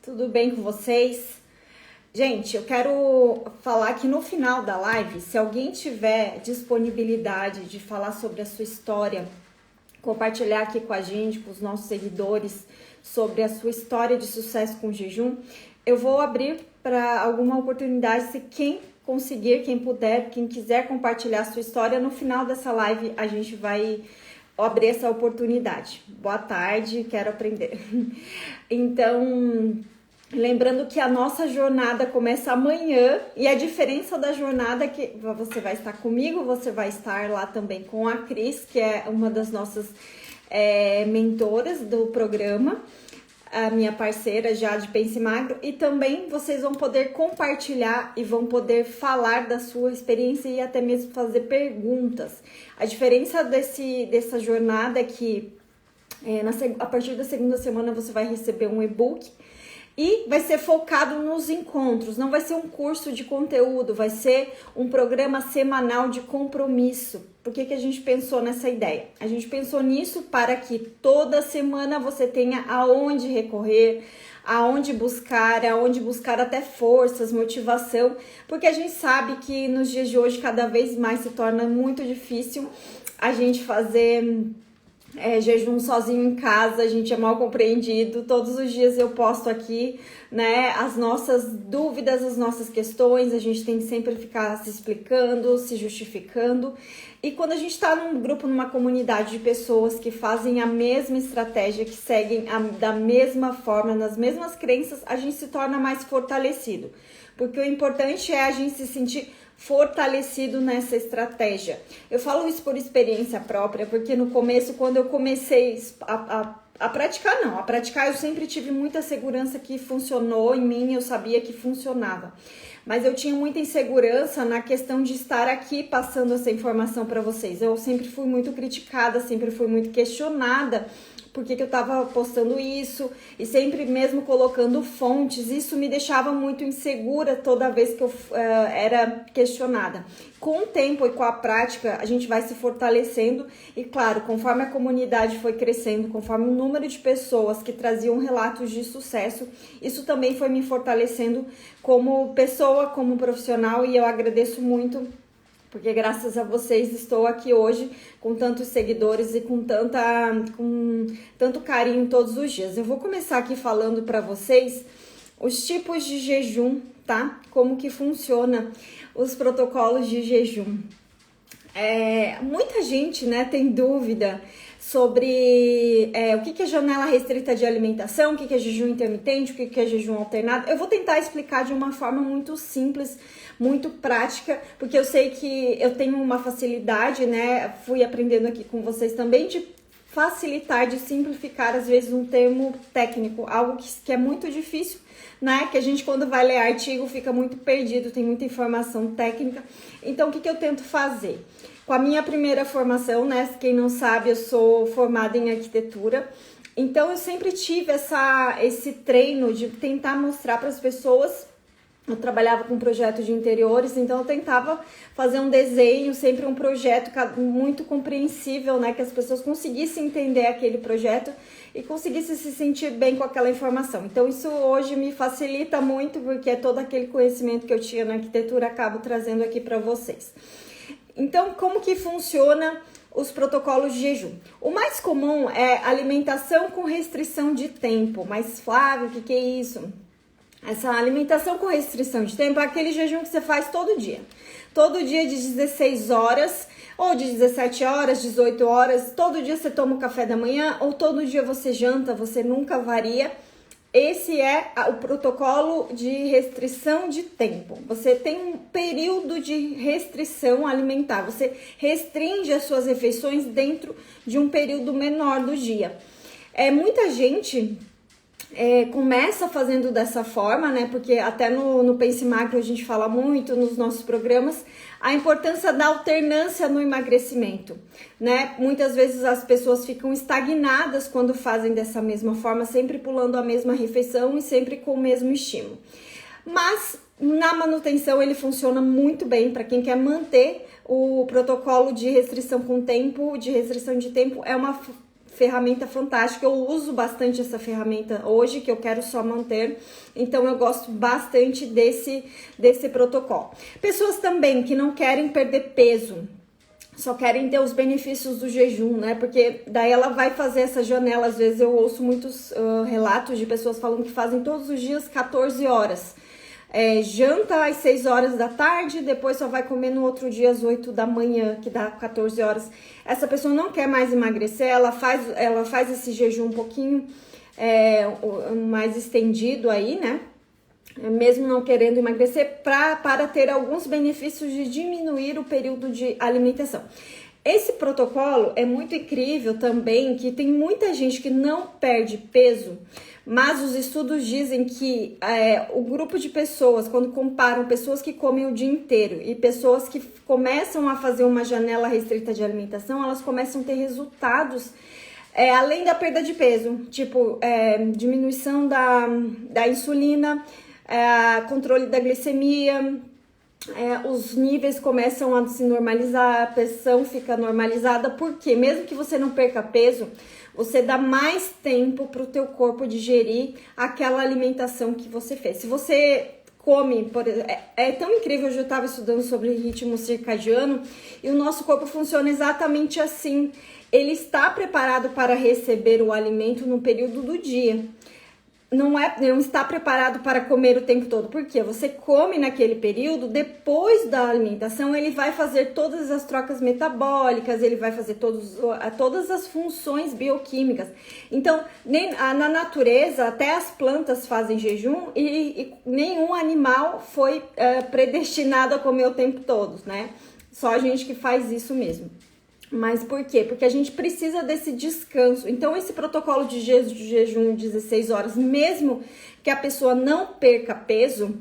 Tudo bem com vocês? Gente, eu quero falar que no final da live, se alguém tiver disponibilidade de falar sobre a sua história, compartilhar aqui com a gente, com os nossos seguidores, sobre a sua história de sucesso com jejum, eu vou abrir para alguma oportunidade, se quem conseguir, quem puder, quem quiser compartilhar a sua história, no final dessa live a gente vai abrir essa oportunidade. Boa tarde, quero aprender. Então, lembrando que a nossa jornada começa amanhã e a diferença da jornada é que você vai estar comigo, você vai estar lá também com a Cris, que é uma das nossas mentoras do programa, a minha parceira já de Pense Magro, e também vocês vão poder compartilhar e vão poder falar da sua experiência e até mesmo fazer perguntas. A diferença dessa jornada é que a partir da segunda semana você vai receber um e-book e vai ser focado nos encontros, não vai ser um curso de conteúdo, vai ser um programa semanal de compromisso. Por que a gente pensou nessa ideia? A gente pensou nisso para que toda semana você tenha aonde recorrer, aonde buscar até forças, motivação, porque a gente sabe que nos dias de hoje cada vez mais se torna muito difícil a gente fazer jejum sozinho em casa, a gente é mal compreendido. Todos os dias eu posto aqui, né, as nossas dúvidas, as nossas questões, a gente tem que sempre ficar se explicando, se justificando. E quando a gente está num grupo, numa comunidade de pessoas que fazem a mesma estratégia, que seguem da mesma forma, nas mesmas crenças, a gente se torna mais fortalecido. Porque o importante é a gente se sentir fortalecido nessa estratégia. Eu falo isso por experiência própria, porque no começo, quando eu comecei a praticar eu sempre tive muita segurança que funcionou em mim, eu sabia que funcionava. Mas eu tinha muita insegurança na questão de estar aqui passando essa informação para vocês. Eu sempre fui muito criticada, sempre fui muito questionada por que eu estava postando isso e sempre mesmo colocando fontes. Isso me deixava muito insegura toda vez que eu era questionada. Com o tempo e com a prática, a gente vai se fortalecendo e, claro, conforme a comunidade foi crescendo, conforme o número de pessoas que traziam relatos de sucesso, isso também foi me fortalecendo como pessoa, como profissional, e eu agradeço muito, porque graças a vocês estou aqui hoje com tantos seguidores e com tanto carinho todos os dias. Eu vou começar aqui falando para vocês os tipos de jejum, tá? Como que funciona os protocolos de jejum. Muita gente, né, tem dúvida sobre o que é janela restrita de alimentação, o que é jejum intermitente, o que é jejum alternado. Eu vou tentar explicar de uma forma muito simples, muito prática, porque eu sei que eu tenho uma facilidade, né? Fui aprendendo aqui com vocês também de facilitar, de simplificar, às vezes, um termo técnico, algo que é muito difícil, né? Que a gente, quando vai ler artigo, fica muito perdido, tem muita informação técnica. Então, o que eu tento fazer? Com a minha primeira formação, né? Quem não sabe, eu sou formada em arquitetura. Então, eu sempre tive esse treino de tentar mostrar para as pessoas. Eu trabalhava com projeto de interiores, então eu tentava fazer um desenho, sempre um projeto muito compreensível, né? Que as pessoas conseguissem entender aquele projeto e conseguissem se sentir bem com aquela informação. Então isso hoje me facilita muito, porque todo aquele conhecimento que eu tinha na arquitetura acabo trazendo aqui para vocês. Então, como que funciona os protocolos de jejum? O mais comum é alimentação com restrição de tempo. Mas, Flávio, o que é isso? Essa alimentação com restrição de tempo é aquele jejum que você faz todo dia. Todo dia de 16 horas, ou de 17 horas, 18 horas. Todo dia você toma o café da manhã, ou todo dia você janta, você nunca varia. Esse é o protocolo de restrição de tempo. Você tem um período de restrição alimentar. Você restringe as suas refeições dentro de um período menor do dia. Muita gente começa fazendo dessa forma, né? Porque até no Pense Magro a gente fala muito nos nossos programas a importância da alternância no emagrecimento, né? Muitas vezes as pessoas ficam estagnadas quando fazem dessa mesma forma, sempre pulando a mesma refeição e sempre com o mesmo estímulo. Mas na manutenção ele funciona muito bem para quem quer manter o protocolo de restrição com tempo, de restrição de tempo. É uma ferramenta fantástica, eu uso bastante essa ferramenta hoje, que eu quero só manter, então eu gosto bastante desse protocolo. Pessoas também que não querem perder peso, só querem ter os benefícios do jejum, né? Porque daí ela vai fazer essa janela. Às vezes eu ouço muitos relatos de pessoas falando que fazem todos os dias 14 horas. Janta às 6 horas da tarde, depois só vai comer no outro dia às 8 da manhã, que dá 14 horas. Essa pessoa não quer mais emagrecer, ela faz esse jejum um pouquinho mais estendido aí, né? Mesmo não querendo emagrecer, para ter alguns benefícios de diminuir o período de alimentação. Esse protocolo é muito incrível também, que tem muita gente que não perde peso, mas os estudos dizem que o grupo de pessoas, quando comparam pessoas que comem o dia inteiro e pessoas que começam a fazer uma janela restrita de alimentação, elas começam a ter resultados além da perda de peso, tipo diminuição da insulina, controle da glicemia, os níveis começam a se normalizar, a pressão fica normalizada, porque mesmo que você não perca peso, você dá mais tempo para o teu corpo digerir aquela alimentação que você fez. Se você come, é tão incrível, eu já estava estudando sobre ritmo circadiano e o nosso corpo funciona exatamente assim. Ele está preparado para receber o alimento no período do dia. Não está preparado para comer o tempo todo, porque você come naquele período, depois da alimentação ele vai fazer todas as trocas metabólicas, ele vai fazer todas as funções bioquímicas. Então, na natureza, até as plantas fazem jejum e nenhum animal foi predestinado a comer o tempo todo, né? Só a gente que faz isso mesmo. Mas por quê? Porque a gente precisa desse descanso. Então, esse protocolo de jejum 16 horas, mesmo que a pessoa não perca peso,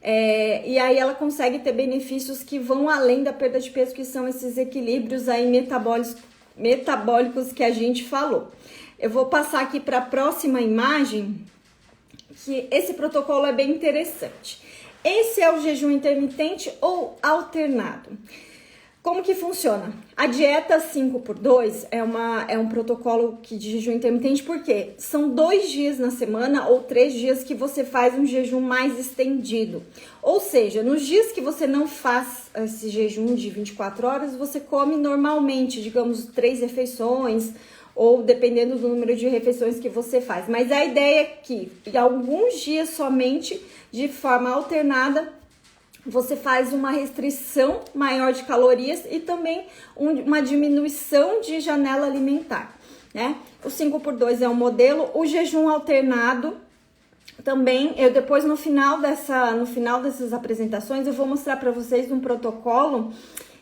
e aí ela consegue ter benefícios que vão além da perda de peso, que são esses equilíbrios aí metabólicos que a gente falou. Eu vou passar aqui para a próxima imagem, que esse protocolo é bem interessante. Esse é o jejum intermitente ou alternado. Como que funciona? A dieta 5x2 é um protocolo de jejum intermitente, porque são 2 dias na semana ou 3 dias que você faz um jejum mais estendido. Ou seja, nos dias que você não faz esse jejum de 24 horas, você come normalmente, digamos, 3 refeições, ou dependendo do número de refeições que você faz. Mas a ideia é que em alguns dias somente, de forma alternada, você faz uma restrição maior de calorias e também uma diminuição de janela alimentar, né? O 5x2 é um modelo. O jejum alternado também, depois no final dessas apresentações, eu vou mostrar para vocês um protocolo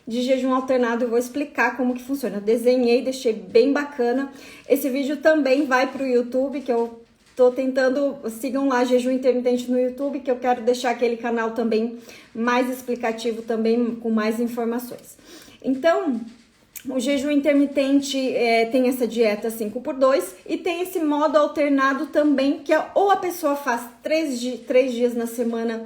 de jejum alternado e vou explicar como que funciona. Eu desenhei, deixei bem bacana. Esse vídeo também vai para o YouTube, que eu tô tentando, sigam lá Jejum Intermitente no YouTube, que eu quero deixar aquele canal também mais explicativo, também com mais informações. Então, o jejum intermitente tem essa dieta 5x2 e tem esse modo alternado também, que ou a pessoa faz 3 dias na semana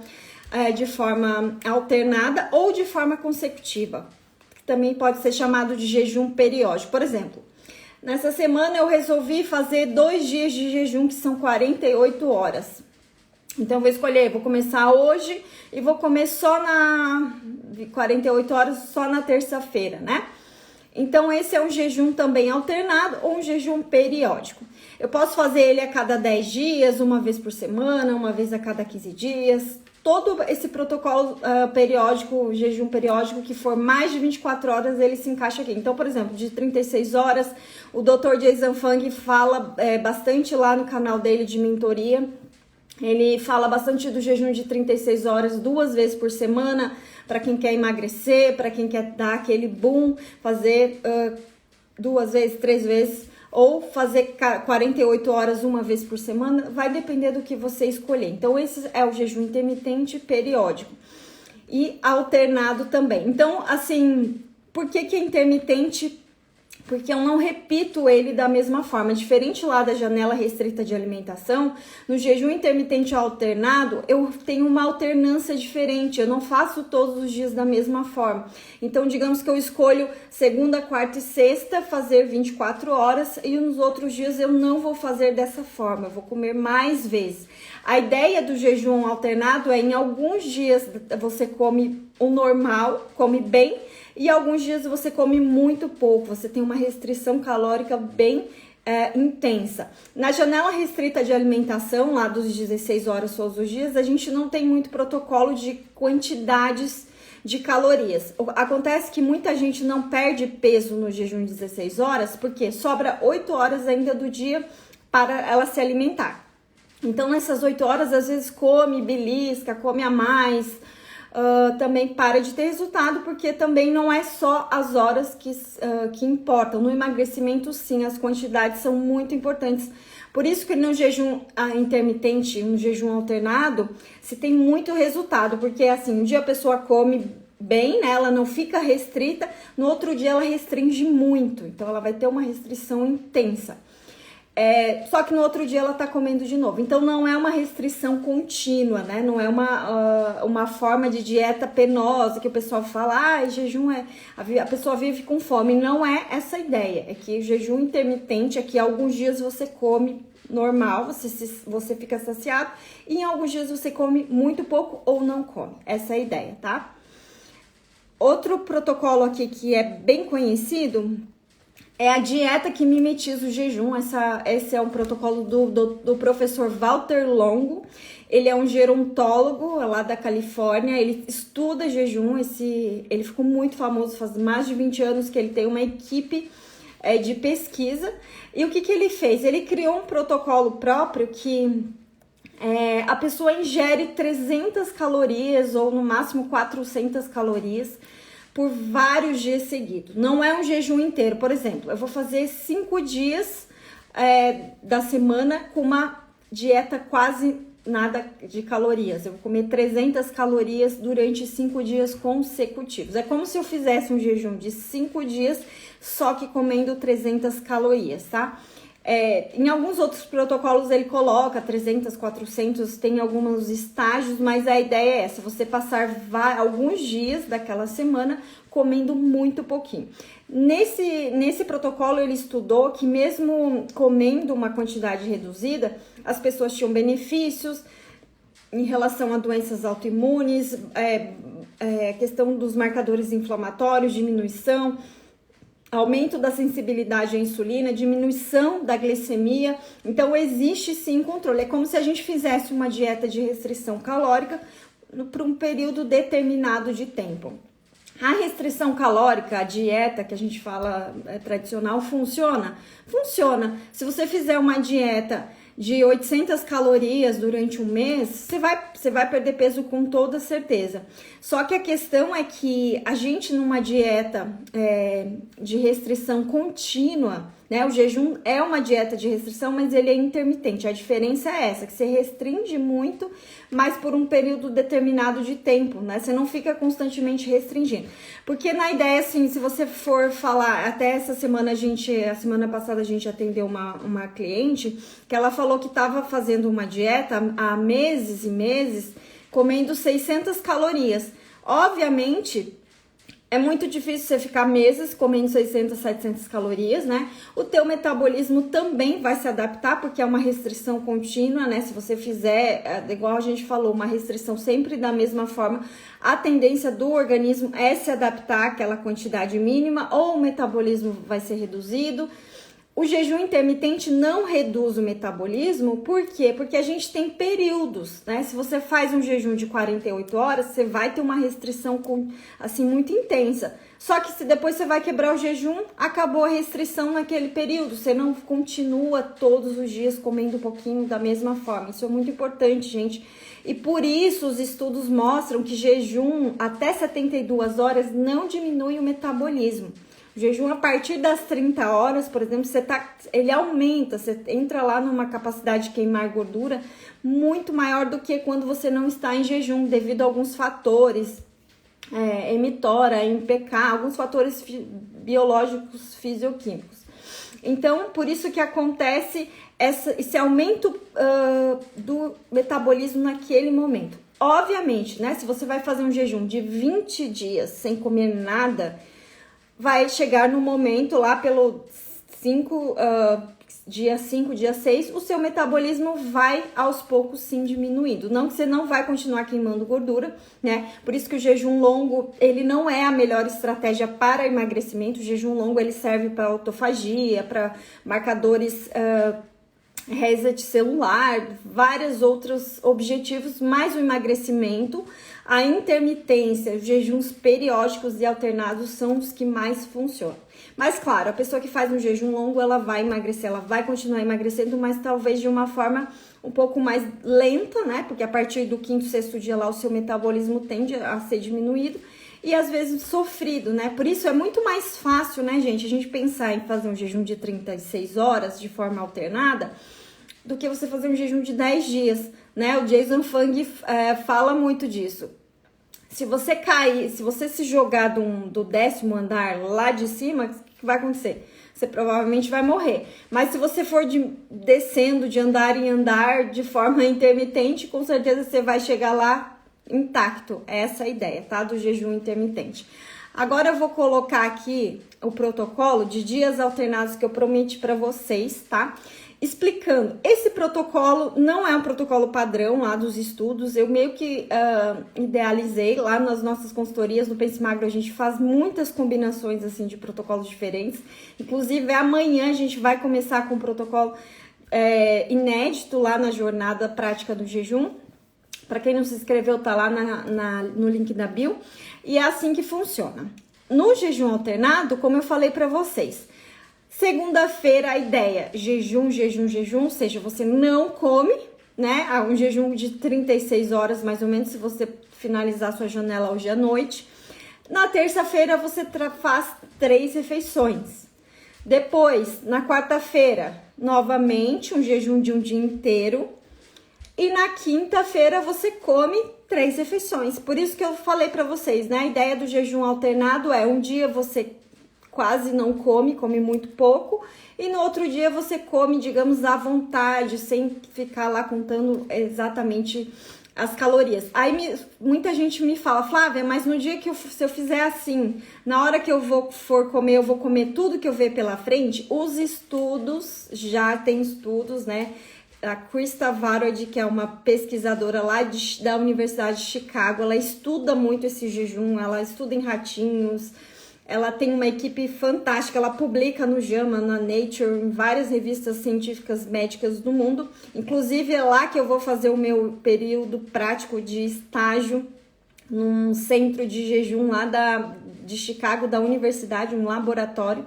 de forma alternada ou de forma consecutiva, que também pode ser chamado de jejum periódico. Por exemplo, nessa semana eu resolvi fazer 2 dias de jejum, que são 48 horas. Então, eu vou escolher, vou começar hoje e vou comer só 48 horas, só na terça-feira, né? Então, esse é um jejum também alternado ou um jejum periódico. Eu posso fazer ele a cada 10 dias, uma vez por semana, uma vez a cada 15 dias. Todo esse protocolo periódico, jejum periódico, que for mais de 24 horas, ele se encaixa aqui. Então, por exemplo, de 36 horas, o Dr. Jason Fung fala bastante lá no canal dele de mentoria. Ele fala bastante do jejum de 36 horas, 2 vezes por semana, para quem quer emagrecer, para quem quer dar aquele boom, fazer 2 vezes, 3 vezes, ou fazer 48 horas uma vez por semana, vai depender do que você escolher. Então, esse é o jejum intermitente periódico e alternado também. Então, assim, por que é intermitente porque eu não repito ele da mesma forma. Diferente lá da janela restrita de alimentação, no jejum intermitente alternado, eu tenho uma alternância diferente, eu não faço todos os dias da mesma forma. Então, digamos que eu escolho segunda, quarta e sexta fazer 24 horas e nos outros dias eu não vou fazer dessa forma, eu vou comer mais vezes. A ideia do jejum alternado é em alguns dias você come o normal, come bem, e alguns dias você come muito pouco, você tem uma restrição calórica bem intensa. Na janela restrita de alimentação, lá dos 16 horas todos os dias, a gente não tem muito protocolo de quantidades de calorias. Acontece que muita gente não perde peso no jejum de 16 horas, porque sobra 8 horas ainda do dia para ela se alimentar. Então, nessas 8 horas, às vezes come, belisca, come a mais, também para de ter resultado, porque também não é só as horas que importam. No emagrecimento, sim, as quantidades são muito importantes. Por isso que no jejum intermitente, no jejum alternado, se tem muito resultado, porque assim, um dia a pessoa come bem, né? Ela não fica restrita, no outro dia ela restringe muito, então ela vai ter uma restrição intensa. Só que no outro dia ela tá comendo de novo. Então não é uma restrição contínua, né? Não é uma forma de dieta penosa que o pessoal fala, jejum a pessoa vive com fome. Não é essa a ideia. É que o jejum intermitente é que alguns dias você come normal, você fica saciado, e em alguns dias você come muito pouco ou não come. Essa é a ideia, tá? Outro protocolo aqui que é bem conhecido é a dieta que mimetiza o jejum. Esse é um protocolo do professor Walter Longo. Ele é um gerontólogo lá da Califórnia, ele estuda jejum, ele ficou muito famoso, faz mais de 20 anos que ele tem uma equipe de pesquisa. E o que ele fez? Ele criou um protocolo próprio que a pessoa ingere 300 calorias ou no máximo 400 calorias por vários dias seguidos. Não é um jejum inteiro. Por exemplo, eu vou fazer 5 dias da semana com uma dieta quase nada de calorias. Eu vou comer 300 calorias durante 5 dias consecutivos. É como se eu fizesse um jejum de 5 dias, só que comendo 300 calorias, tá? Em alguns outros protocolos ele coloca 300, 400, tem alguns estágios, mas a ideia é essa, você passar alguns dias daquela semana comendo muito pouquinho. Nesse protocolo ele estudou que mesmo comendo uma quantidade reduzida, as pessoas tinham benefícios em relação a doenças autoimunes, questão dos marcadores inflamatórios, diminuição, aumento da sensibilidade à insulina, diminuição da glicemia. Então, existe sim controle. É como se a gente fizesse uma dieta de restrição calórica por um período determinado de tempo. A restrição calórica, a dieta que a gente fala tradicional, funciona? Funciona. Se você fizer uma dieta de 800 calorias durante um mês, você vai perder peso com toda certeza. Só que a questão é que a gente numa dieta de restrição contínua, né? O jejum é uma dieta de restrição, mas ele é intermitente. A diferença é essa, que você restringe muito, mas por um período determinado de tempo, né? Você não fica constantemente restringindo. Porque na ideia, assim, se você for falar, até essa semana a semana passada a gente atendeu uma cliente que ela falou que estava fazendo uma dieta há meses e meses, comendo 600 calorias. Obviamente, é muito difícil você ficar meses comendo 600, 700 calorias, né? O teu metabolismo também vai se adaptar, porque é uma restrição contínua, né? Se você fizer, igual a gente falou, uma restrição sempre da mesma forma, a tendência do organismo é se adaptar àquela quantidade mínima, ou o metabolismo vai ser reduzido. O jejum intermitente não reduz o metabolismo, por quê? Porque a gente tem períodos, né? Se você faz um jejum de 48 horas, você vai ter uma restrição assim muito intensa. Só que se depois você vai quebrar o jejum, acabou a restrição naquele período. Você não continua todos os dias comendo um pouquinho da mesma forma. Isso é muito importante, gente. E por isso os estudos mostram que jejum até 72 horas não diminui o metabolismo. O jejum a partir das 30 horas, por exemplo, ele aumenta, você entra lá numa capacidade de queimar gordura muito maior do que quando você não está em jejum, devido a alguns fatores mTOR, MPK, alguns fatores biológicos fisioquímicos. Então, por isso que acontece esse aumento do metabolismo naquele momento. Obviamente, né, se você vai fazer um jejum de 20 dias sem comer nada, vai chegar no momento lá pelo dia 5, dia 6, o seu metabolismo vai aos poucos sim diminuindo. Não que você não vai continuar queimando gordura, né? Por isso que o jejum longo, ele não é a melhor estratégia para emagrecimento. O jejum longo, ele serve para autofagia, para marcadores reset celular, vários outros objetivos, mas o emagrecimento, a intermitência, os jejuns periódicos e alternados são os que mais funcionam. Mas claro, a pessoa que faz um jejum longo, ela vai emagrecer, ela vai continuar emagrecendo, mas talvez de uma forma um pouco mais lenta, né? Porque a partir do 5º, 6º dia lá, o seu metabolismo tende a ser diminuído e às vezes sofrido, né? Por isso é muito mais fácil, né, gente, a gente pensar em fazer um jejum de 36 horas de forma alternada do que você fazer um jejum de 10 dias, né? O Jason Fung fala muito disso. Se você cair, se você se jogar do 10º andar lá de cima, o que vai acontecer? Você provavelmente vai morrer. Mas se você for descendo de andar em andar de forma intermitente, com certeza você vai chegar lá intacto. Essa é a ideia, tá? Do jejum intermitente. Agora eu vou colocar aqui o protocolo de dias alternados que eu prometi para vocês, tá? Explicando, esse protocolo não é um protocolo padrão lá dos estudos, eu meio que idealizei lá nas nossas consultorias, no Pense Magro a gente faz muitas combinações assim de protocolos diferentes, inclusive amanhã a gente vai começar com um protocolo inédito lá na jornada prática do jejum, para quem não se inscreveu tá lá no link da bio, e é assim que funciona. No jejum alternado, como eu falei para vocês, segunda-feira a ideia, jejum, ou seja, você não come, né? Um jejum de 36 horas mais ou menos, se você finalizar sua janela hoje à noite. Na terça-feira você faz 3 refeições. Depois, na quarta-feira, novamente um jejum de um dia inteiro. E na quinta-feira você come 3 refeições. Por isso que eu falei para vocês, né? A ideia do jejum alternado é um dia você quase não come muito pouco, e no outro dia você come, digamos, à vontade, sem ficar lá contando exatamente as calorias. Aí muita gente me fala, Flávia, mas no dia que se eu fizer assim, na hora que eu for comer, eu vou comer tudo que eu ver pela frente? Os estudos, já tem estudos, né? A Krista Varod, que é uma pesquisadora lá da Universidade de Chicago, ela estuda muito esse jejum, ela estuda em ratinhos. Ela tem uma equipe fantástica, ela publica no JAMA, na Nature, em várias revistas científicas médicas do mundo. Inclusive é lá que eu vou fazer o meu período prático de estágio num centro de jejum lá de Chicago, da universidade, um laboratório.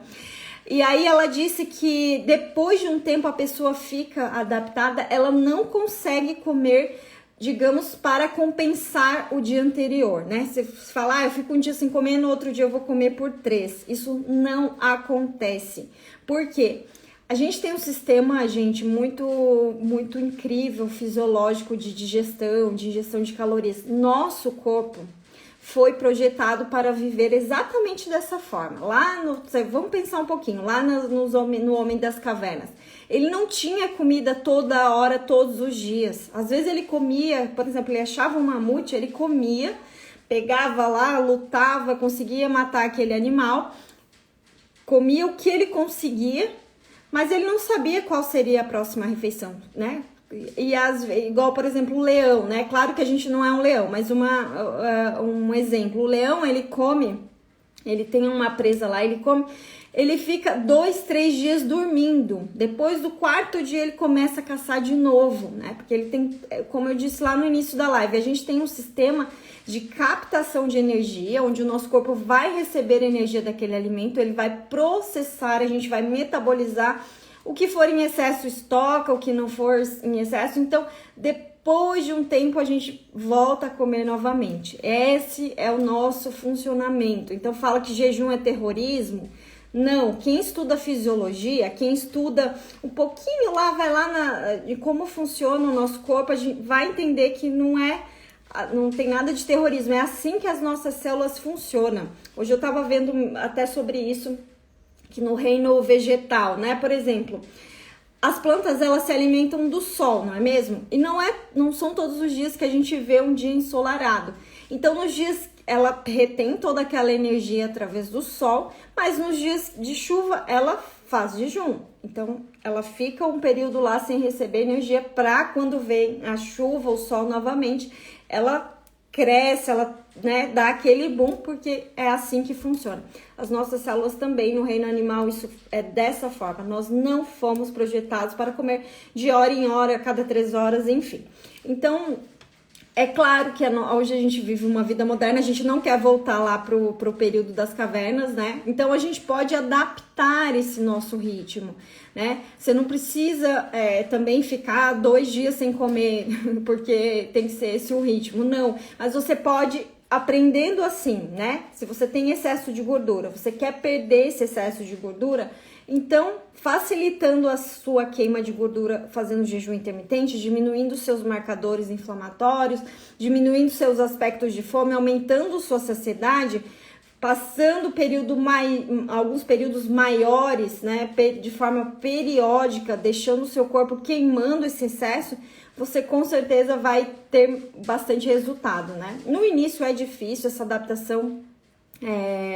E aí ela disse que depois de um tempo a pessoa fica adaptada, ela não consegue comer, digamos, para compensar o dia anterior, né? Você fala, eu fico um dia sem comer, no outro dia eu vou comer por 3. Isso não acontece. Por quê? A gente tem um sistema, gente, muito incrível, fisiológico de digestão, de ingestão de calorias. Nosso corpo foi projetado para viver exatamente dessa forma. Vamos pensar um pouquinho, lá no Homem das Cavernas. Ele não tinha comida toda hora, todos os dias. Às vezes ele comia, por exemplo, ele achava um mamute, ele comia, pegava lá, lutava, conseguia matar aquele animal, comia o que ele conseguia, mas ele não sabia qual seria a próxima refeição, né? Igual, por exemplo, o leão, né? Claro que a gente não é um leão, mas um exemplo. O leão, ele come, ele tem uma presa lá, ele fica 2, 3 dias dormindo. Depois do 4º dia, ele começa a caçar de novo, né? Porque ele tem, como eu disse lá no início da live, a gente tem um sistema de captação de energia, onde o nosso corpo vai receber energia daquele alimento, ele vai processar, a gente vai metabolizar. O que for em excesso estoca, o que não for em excesso. Então, depois de um tempo, a gente volta a comer novamente. Esse é o nosso funcionamento. Então, fala que jejum é terrorismo. Não, quem estuda fisiologia, quem estuda um pouquinho lá, vai lá de como funciona o nosso corpo, a gente vai entender que não é não tem nada de terrorismo, é assim que as nossas células funcionam. Hoje eu estava vendo até sobre isso, que no reino vegetal, né? Por exemplo, as plantas, elas se alimentam do sol, não é mesmo? E não são todos os dias que a gente vê um dia ensolarado. Então, nos dias ela retém toda aquela energia através do sol, mas nos dias de chuva ela faz jejum. Então, ela fica um período lá sem receber energia para quando vem a chuva, o sol novamente, ela cresce, ela, né, dá aquele boom, porque é assim que funciona. As nossas células também, no reino animal, isso é dessa forma. Nós não fomos projetados para comer de hora em hora, a cada 3 horas, enfim. Então, é claro que hoje a gente vive uma vida moderna, a gente não quer voltar lá pro período das cavernas, né? Então, a gente pode adaptar esse nosso ritmo, né? Você não precisa também ficar 2 dias sem comer, porque tem que ser esse o ritmo, não. Mas você pode, aprendendo assim, né? Se você tem excesso de gordura, você quer perder esse excesso de gordura, então, facilitando a sua queima de gordura, fazendo jejum intermitente, diminuindo seus marcadores inflamatórios, diminuindo seus aspectos de fome, aumentando sua saciedade, passando alguns períodos maiores, né, de forma periódica, deixando o seu corpo queimando esse excesso, você com certeza vai ter bastante resultado, né? No início é difícil, essa adaptação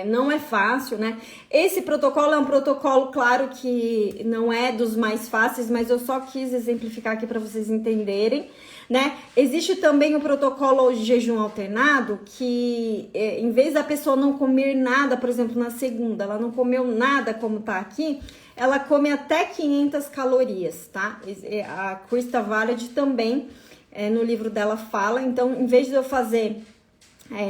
não é fácil, né? Esse protocolo é um protocolo, claro que não é dos mais fáceis, mas eu só quis exemplificar aqui para vocês entenderem, né? Existe também o protocolo de jejum alternado, que em vez da pessoa não comer nada, por exemplo, na segunda, ela não comeu nada como tá aqui, ela come até 500 calorias, tá? A Krista Valad também, no livro dela fala, então, em vez de eu fazer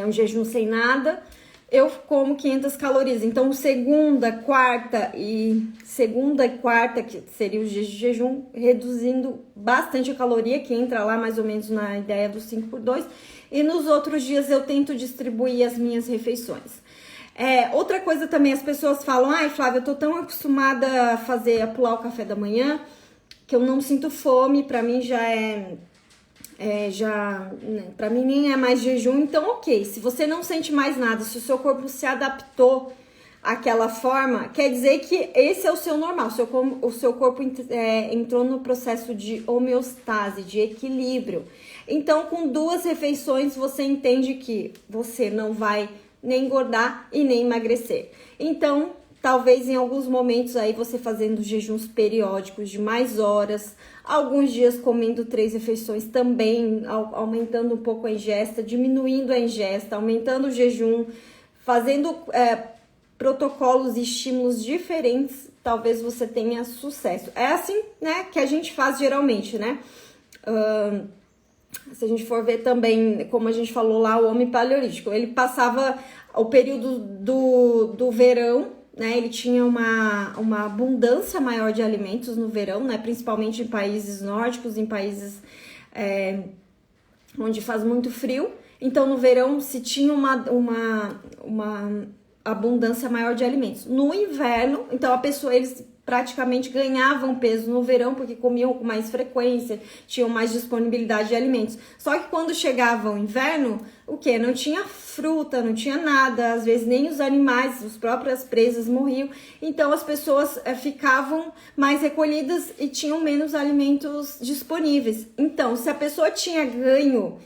um jejum sem nada, eu como 500 calorias. Então, segunda, quarta, que seria os dias de jejum, reduzindo bastante a caloria, que entra lá mais ou menos na ideia do 5x2. E nos outros dias eu tento distribuir as minhas refeições. Outra coisa também, as pessoas falam, ai, Flávia, eu tô tão acostumada a pular o café da manhã, que eu não sinto fome, pra mim para mim nem é mais jejum, então ok, se você não sente mais nada, se o seu corpo se adaptou àquela forma, quer dizer que esse é o seu normal, o seu corpo entrou no processo de homeostase, de equilíbrio. Então, com 2 refeições, você entende que você não vai nem engordar e nem emagrecer. Então, talvez em alguns momentos aí você fazendo jejuns periódicos de mais horas, alguns dias comendo 3 refeições também, aumentando um pouco a ingesta, diminuindo a ingesta, aumentando o jejum, fazendo protocolos e estímulos diferentes, talvez você tenha sucesso. É assim, né, que a gente faz geralmente, né? Se a gente for ver também, como a gente falou lá, o homem paleolítico, ele passava o período do verão, né, ele tinha uma abundância maior de alimentos no verão, né, principalmente em países nórdicos, em países onde faz muito frio. Então, no verão se tinha uma abundância maior de alimentos. No inverno, então eles praticamente ganhavam peso no verão porque comiam com mais frequência, tinham mais disponibilidade de alimentos. Só que quando chegava o inverno, o quê? Não tinha fruta, não tinha nada, às vezes nem os animais, as próprias presas morriam. Então as pessoas ficavam mais recolhidas e tinham menos alimentos disponíveis. Então, se a pessoa tinha ganho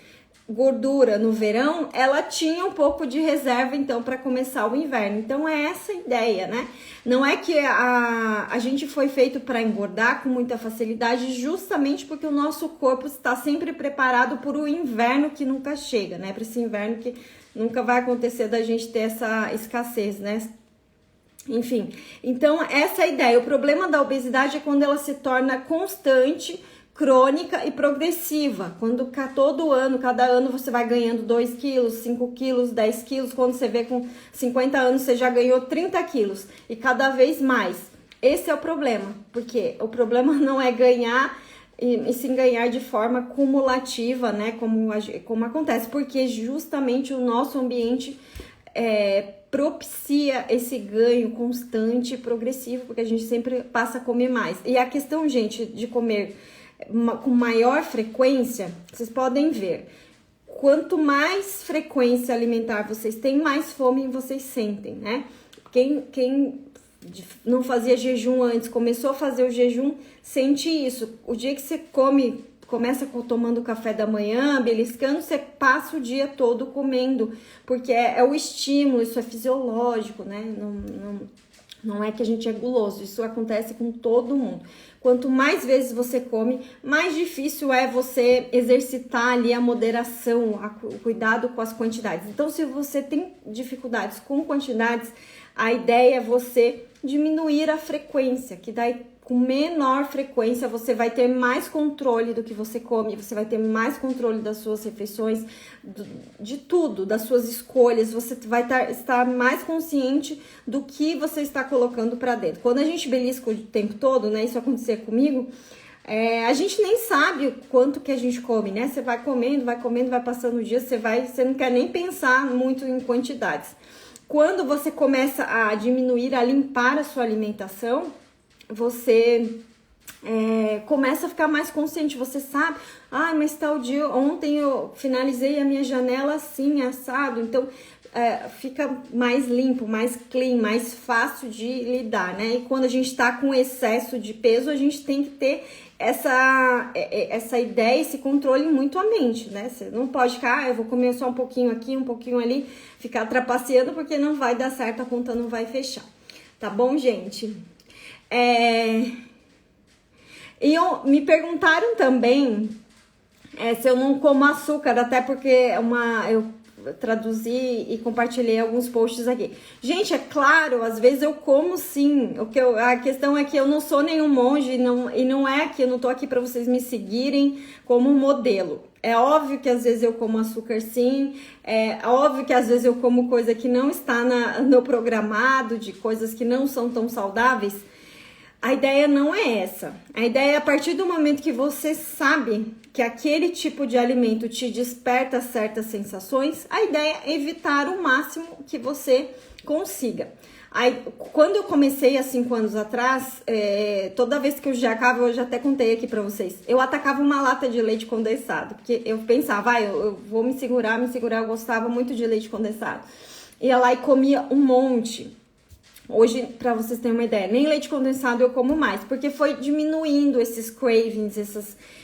gordura no verão, ela tinha um pouco de reserva, então, para começar o inverno. Então, é essa a ideia, né? Não é que a gente foi feito para engordar com muita facilidade, justamente porque o nosso corpo está sempre preparado para o inverno que nunca chega, né? Para esse inverno que nunca vai acontecer da gente ter essa escassez, né? Enfim, então, essa é a ideia. O problema da obesidade é quando ela se torna constante, crônica e progressiva, quando cada ano você vai ganhando 2 quilos, 5 quilos, 10 quilos, quando você vê com 50 anos você já ganhou 30 quilos e cada vez mais. Esse é o problema, porque o problema não é ganhar e sim ganhar de forma cumulativa, né, como acontece, porque justamente o nosso ambiente propicia esse ganho constante e progressivo, porque a gente sempre passa a comer mais. E a questão, gente, de comer com maior frequência, vocês podem ver, quanto mais frequência alimentar vocês têm, mais fome vocês sentem, né? Quem não fazia jejum antes, começou a fazer o jejum, sente isso. O dia que você começa tomando café da manhã, beliscando, você passa o dia todo comendo, porque é o estímulo, isso é fisiológico, né? Não é que a gente é guloso, isso acontece com todo mundo. Quanto mais vezes você come, mais difícil é você exercitar ali a moderação, o cuidado com as quantidades. Então, se você tem dificuldades com quantidades, a ideia é você diminuir a frequência, que daí com menor frequência você vai ter mais controle do que você come, você vai ter mais controle das suas refeições, de tudo, das suas escolhas, você vai estar mais consciente do que você está colocando para dentro. Quando a gente belisca o tempo todo, né, isso acontecer comigo, a gente nem sabe o quanto que a gente come, né? Você vai comendo, vai passando o dia, você não quer nem pensar muito em quantidades. Quando você começa a diminuir, a limpar a sua alimentação, você começa a ficar mais consciente, você sabe, mas tal dia, ontem eu finalizei a minha janela assim, assado, então fica mais limpo, mais clean, mais fácil de lidar, né? E quando a gente tá com excesso de peso, a gente tem que ter essa ideia, esse controle muito à mente, né? Você não pode ficar, eu vou comer só um pouquinho aqui, um pouquinho ali, ficar trapaceando, porque não vai dar certo, a conta não vai fechar, tá bom, gente? E me perguntaram também se eu não como açúcar, até porque eu traduzi e compartilhei alguns posts aqui. Gente, é claro, às vezes eu como sim. A questão é que eu não sou nenhum monge e não é que eu não tô aqui para vocês me seguirem como modelo. É óbvio que às vezes eu como açúcar sim, é óbvio que às vezes eu como coisa que não está no programado, de coisas que não são tão saudáveis. A ideia não é essa. A ideia é a partir do momento que você sabe que aquele tipo de alimento te desperta certas sensações, a ideia é evitar o máximo que você consiga. Aí, quando eu comecei há 5 anos atrás, toda vez que eu já até contei aqui pra vocês, eu atacava uma lata de leite condensado, porque eu pensava, eu vou me segurar, eu gostava muito de leite condensado. Ia lá e comia um monte. Hoje, para vocês terem uma ideia, nem leite condensado eu como mais, porque foi diminuindo esses cravings,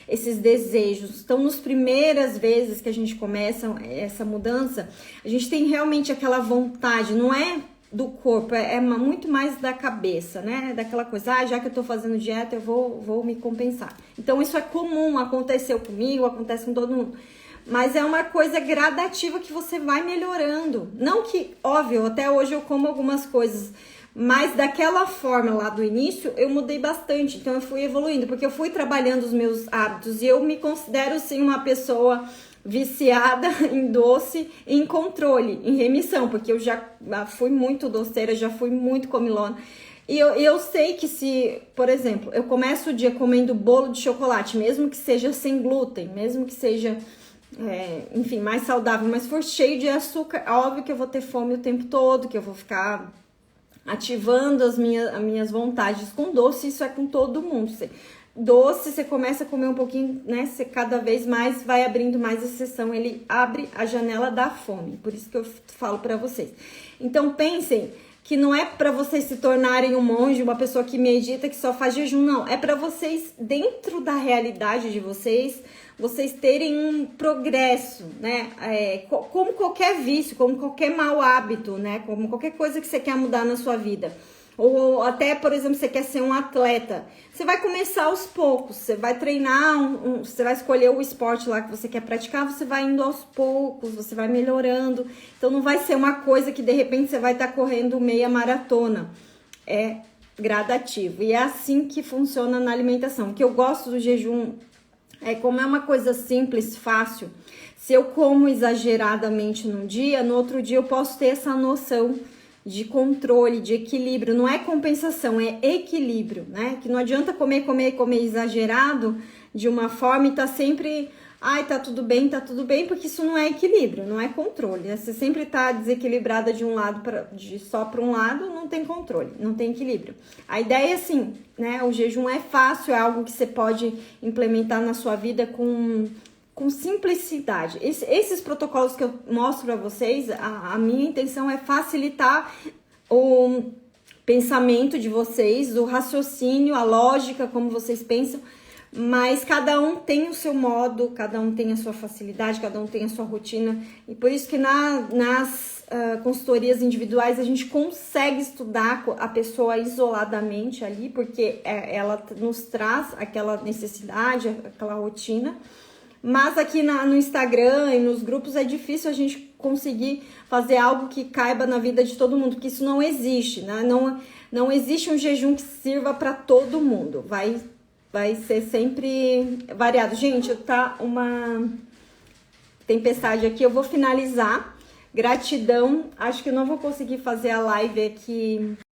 esses desejos. Então, nas primeiras vezes que a gente começa essa mudança, a gente tem realmente aquela vontade, não é do corpo, é muito mais da cabeça, né? Daquela coisa, já que eu tô fazendo dieta, eu vou me compensar. Então, isso é comum, aconteceu comigo, acontece com todo mundo. Mas é uma coisa gradativa que você vai melhorando. Não que, óbvio, até hoje eu como algumas coisas, mas daquela forma lá do início, eu mudei bastante. Então, eu fui evoluindo, porque eu fui trabalhando os meus hábitos. E eu me considero, sim, uma pessoa viciada em doce, em controle, em remissão. Porque eu já fui muito doceira, já fui muito comilona. E eu sei que se, por exemplo, eu começo o dia comendo bolo de chocolate, mesmo que seja sem glúten, mesmo que seja... enfim, mais saudável, mas for cheio de açúcar, óbvio que eu vou ter fome o tempo todo, que eu vou ficar ativando as minhas vontades. Com doce, isso é com todo mundo. Doce, você começa a comer um pouquinho, né? Você cada vez mais vai abrindo mais a exceção, ele abre a janela da fome. Por isso que eu falo pra vocês. Então, pensem que não é para vocês se tornarem um monge, uma pessoa que medita, que só faz jejum, não. É para vocês, dentro da realidade de vocês terem um progresso, né? Como qualquer vício, como qualquer mau hábito, né? Como qualquer coisa que você quer mudar na sua vida. Ou até, por exemplo, você quer ser um atleta. Você vai começar aos poucos, você vai treinar, você vai escolher o esporte lá que você quer praticar, você vai indo aos poucos, você vai melhorando. Então não vai ser uma coisa que de repente você vai estar correndo meia maratona. É gradativo. E é assim que funciona na alimentação. O que eu gosto do jejum como é uma coisa simples, fácil. Se eu como exageradamente num dia, no outro dia eu posso ter essa noção de controle, de equilíbrio. Não é compensação, é equilíbrio, né? Que não adianta comer exagerado de uma forma e tá sempre... tá tudo bem, porque isso não é equilíbrio, não é controle, né? Você sempre tá desequilibrada de um lado, só para um lado, não tem controle, não tem equilíbrio. A ideia é assim, né? O jejum é fácil, é algo que você pode implementar na sua vida com com simplicidade. Esses protocolos que eu mostro para vocês, a minha intenção é facilitar o pensamento de vocês, o raciocínio, a lógica, como vocês pensam, mas cada um tem o seu modo, cada um tem a sua facilidade, cada um tem a sua rotina, e por isso que nas consultorias individuais a gente consegue estudar a pessoa isoladamente ali, porque ela nos traz aquela necessidade, aquela rotina. Mas aqui no Instagram e nos grupos é difícil a gente conseguir fazer algo que caiba na vida de todo mundo, porque isso não existe, né? Não existe um jejum que sirva para todo mundo. Vai ser sempre variado. Gente, tá uma tempestade aqui. Eu vou finalizar. Gratidão. Acho que eu não vou conseguir fazer a live aqui